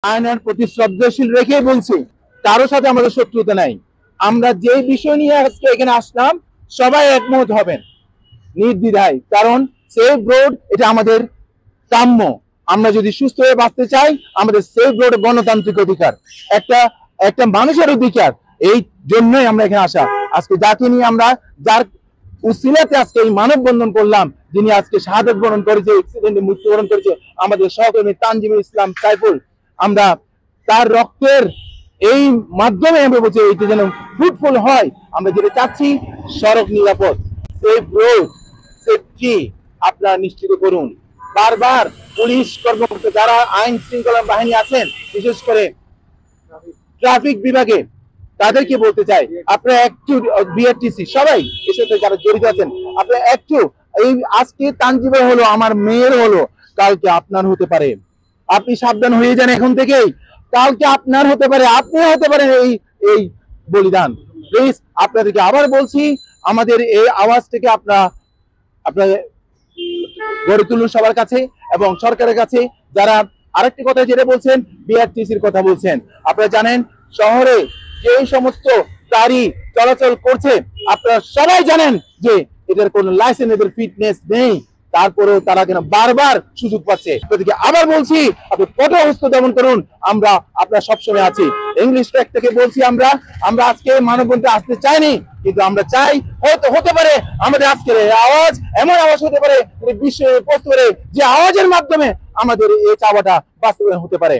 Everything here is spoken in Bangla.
আইনের প্রতি শ্রদ্ধাশীল রেখে বলছি, কারো সাথে আমাদের শত্রুতা নাই। আমরা যে বিষয় নিয়ে আজকে এখানে আসলাম সবাই একমত হবেন নির্দ্বিধায়, কারণ সেফ রোড এটা আমাদের কাম্য। আমরা যদি সুস্থ হয়ে বাঁচতে চাই, আমাদের সেফ রোড গণতান্ত্রিক অধিকার, একটা একটা মানুষের অধিকার। এই জন্যই আমরা এখানে আসা। আজকে যাকে নিয়ে আমরা, যার উসিলাতে আজকে এই মানববন্ধন করলাম, যিনি আজকে শাহাদাত বরণ করেছে, অ্যাক্সিডেন্টে মৃত্যুবরণ করেছে, আমাদের সহকর্মী তানজিমুল ইসলাম সাইফুল, আমরা তার রক্তের এই মাধ্যমে আমরা বলছি এইটা যেন ফ্রুটফুল হয়। আমরা যেটা চাচ্ছি সড়ক নিরাপদ, সেফ রোড, সেফটি আপনারা নিশ্চিত করুন। বারবার পুলিশ কর্মকর্তা যারা আইন শৃঙ্খলা বাহিনী আছেন, বিশেষ করে ট্রাফিক বিভাগে, তাদেরকে বলতে চাই আপনারা একটু, বিআরটিসি সবাই এর সাথে যারা জড়িত আছেন, আপনারা একটু, এই আজকে তানজিবের হলো, আমার মেয়ের হলো, কালকে আপনার হতে পারে। আপনি সাবধান হয়ে যান এখন থেকেই, কালকে আপনার হতে পারে, আপনিও হতে পারেন এই এই বলিদান। প্লিজ আপনাদেরকে আবার বলছি, আমাদের এই আওয়াজ থেকে আপনারা গড়ে তুলুন সবার কাছে এবং সরকারের কাছে। যারা আরেকটি কথা যেটা বলছেন, বিআরটিসির কথা বলছেন, আপনারা জানেন শহরে যে সমস্ত গাড়ি চলাচল করছে, আপনারা সবাই জানেন যে এটার কোনো লাইসেন্স, এদের ফিটনেস নেই, তারপরেও তারা কেন বারবার সুযোগ পাচ্ছে। আপনাদেরকে আবার বলছি, আপনি কঠোর হস্ত দমন করুন, আমরা আপনারা সবসময় আছি। ইংলিশ ট্র্যাক থেকে বলছি, আমরা আজকে মানববন্ধনে আসতে চাইনি, কিন্তু আমরা চাই, হয়তো হতে পারে আমাদের আজকের এই আওয়াজ এমন আওয়াজ হতে পারে বিশ্বে পৌঁছতে পারে, যে আওয়াজের মাধ্যমে আমাদের এই চাওয়াটা বাস্তবায়ন হতে পারে।